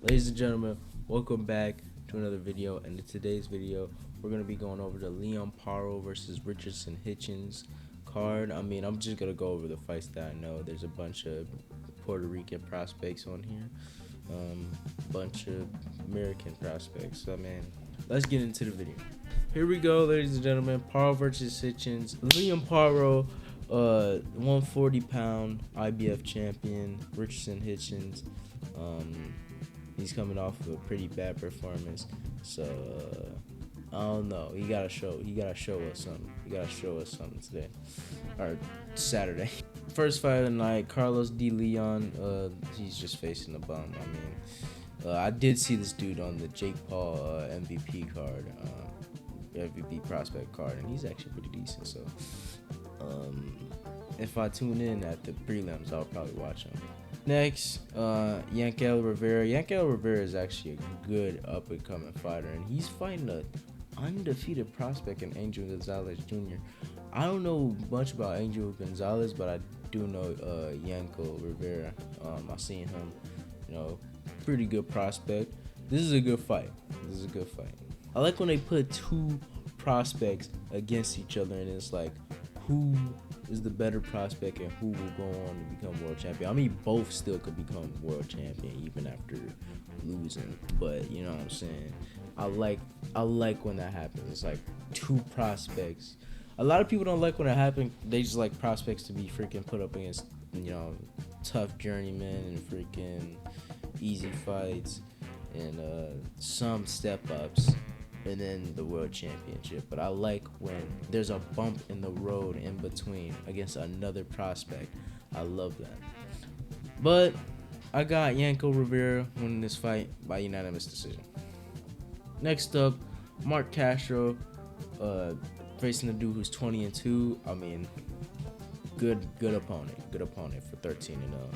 Ladies and gentlemen, welcome back to another video. And in today's video, we're going to be going over the Liam Paro versus Richardson Hitchins card. I'm just going to go over the fights that I know. There's a bunch of Puerto Rican prospects on here, bunch of American prospects. Let's get into the video. Here we go, ladies and gentlemen. Paro versus Hitchins. Liam Paro, 140-pound IBF champion. Richardson Hitchins, he's coming off of a pretty bad performance, so I don't know. He gotta show us something. He gotta show us something today or Saturday. First fight of the night, Carlos D. Leon. He's just facing a bum. I did see this dude on the Jake Paul MVP card, MVP prospect card, and he's actually pretty decent. So, if I tune in at the prelims, I'll probably watch him. Next, Yankel Rivera. Yankel Rivera is actually a good up-and-coming fighter, and he's fighting an undefeated prospect in Angel Gonzalez Jr. I don't know much about Angel Gonzalez, but I do know Yankel Rivera. I've seen him, pretty good prospect. This is a good fight. I like when they put two prospects against each other, and it's like, who is the better prospect and who will go on to become world champion. Both still could become world champion even after losing, but you know what I'm saying. I like when that happens. It's like two prospects. A lot of people don't like when it happens. They just like prospects to be freaking put up against, tough journeymen and freaking easy fights and some step ups, and then the world championship. But I like when there's a bump in the road in between against another prospect. I love that. But I got Yankel Rivera winning this fight by unanimous decision. Next up, Mark Castro facing the dude who's 20-2. Good opponent for 13-0.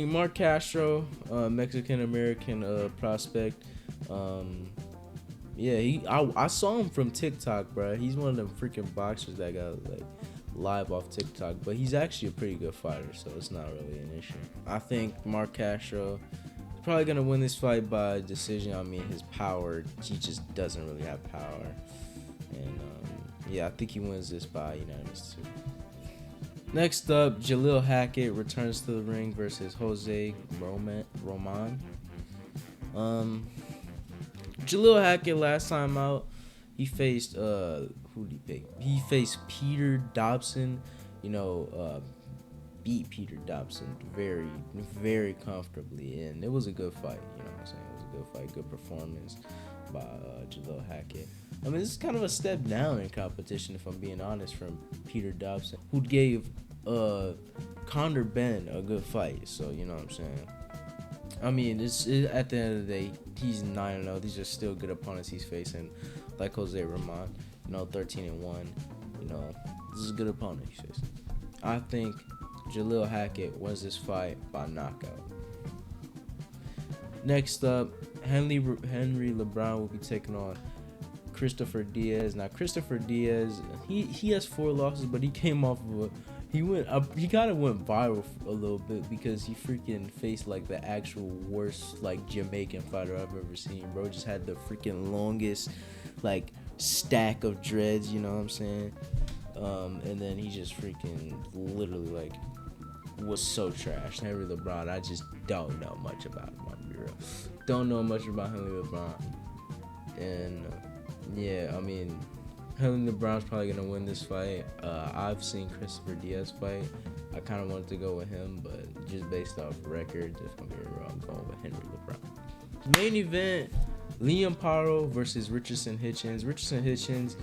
Mark Castro, Mexican American prospect. I saw him from TikTok, bro. He's one of them freaking boxers that got like live off TikTok, but he's actually a pretty good fighter, so it's not really an issue. I think Mark Castro is probably gonna win this fight by decision. His power, he just doesn't really have power, and I think he wins this by unanimous decision. Next up, Jalil Hackett returns to the ring versus Jose Roman. Jalil Hackett last time out, he faced who did he pick? He faced Peter Dobson. Beat Peter Dobson very, very comfortably, and it was a good fight. You know what I'm saying? It was a good fight, good performance by Jalil Hackett. This is kind of a step down in competition, if I'm being honest, from Peter Dobson, who gave Conor Ben a good fight. So you know what I'm saying. At the end of the day, he's 9-0. These are still good opponents he's facing, like Jose Roman, 13-1. This is a good opponent he's facing. I think Jalil Hackett wins this fight by knockout. Next up, Henry LeBron will be taking on Christopher Diaz. Now, Christopher Diaz, he has 4 losses, but he came off of he kind of went viral a little bit because he freaking faced like the actual worst like Jamaican fighter I've ever seen. Bro just had the freaking longest like stack of dreads, you know what I'm saying? And then he just freaking literally like was so trash. Henry LeBron, I just don't know much about him. Don't know much about Henry LeBron, and Henry LeBron's probably gonna win this fight. I've seen Christopher Diaz fight. I kind of wanted to go with him, but just based off records, if I'm being wrong, I'm going with Henry LeBron. Main event: Liam Paro versus Richardson Hitchins. Richardson Hitchins,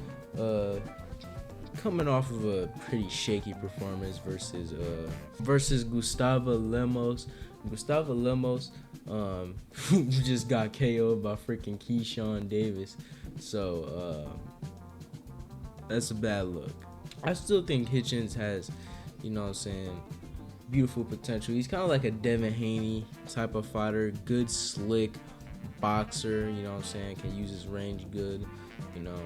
coming off of a pretty shaky performance versus Gustavo Lemos. Gustavo Lemos, who just got KO'd by freaking Keyshawn Davis. So that's a bad look. I still think Hitchins has, beautiful potential. He's kind of like a Devin Haney type of fighter. Good, slick, boxer, you know what I'm saying, can use his range good. You know,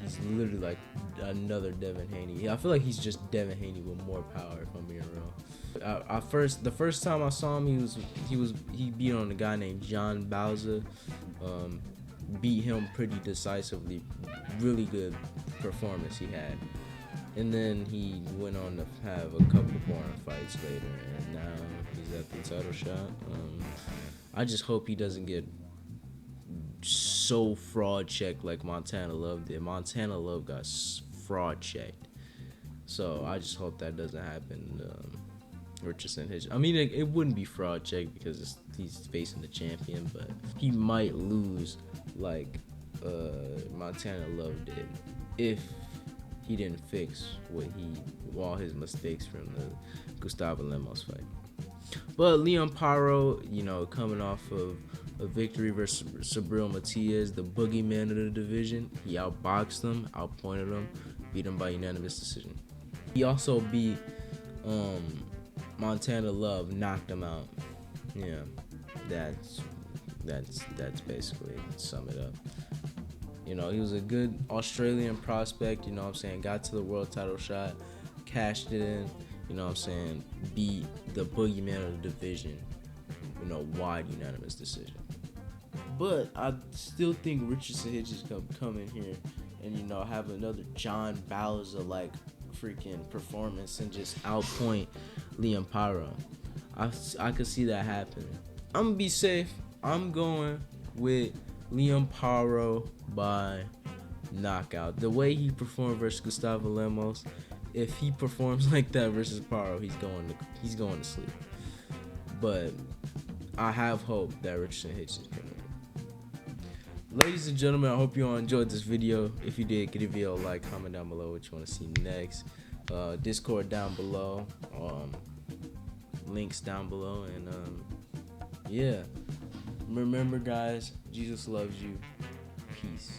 he's literally like another Devin Haney. I feel like he's just Devin Haney with more power, if I'm being real. The first time I saw him, he beat on a guy named John Bowser. Beat him pretty decisively. Really good performance he had. And then he went on to have a couple boring fights later, and now he's at the title shot. I just hope he doesn't get so fraud checked like Montana Love did. Montana Love got fraud checked, so I just hope that doesn't happen. Richardson Hitchins. I mean, it wouldn't be fraud checked because he's facing the champion, but he might lose like Montana Love did if he didn't fix all his mistakes from the Gustavo Lemos fight. But Liam Paro, you know, coming off of a victory versus Sabril Matias, the boogeyman of the division, he outboxed him, outpointed him, beat him by unanimous decision. He also beat Montana Love, knocked him out. Yeah, that's basically sum it up. You know, he was a good Australian prospect, you know what I'm saying, got to the world title shot, cashed it in, you know what I'm saying, beat the boogeyman of the division, you know, wide unanimous decision. But I still think Richardson Hitchins come in here and, you know, have another John Bowser like freaking performance and just outpoint Liam Paro. I could see that happening. I'm gonna be safe. I'm going with Liam Paro by knockout. The way he performed versus Gustavo Lemos, if he performs like that versus Paro, he's going to sleep. But I have hope that Richardson Hitchins can win. Ladies and gentlemen, I hope you all enjoyed this video. If you did, give the video a like, comment down below what you want to see next. Discord down below, links down below, and yeah. Remember, guys, Jesus loves you. Peace.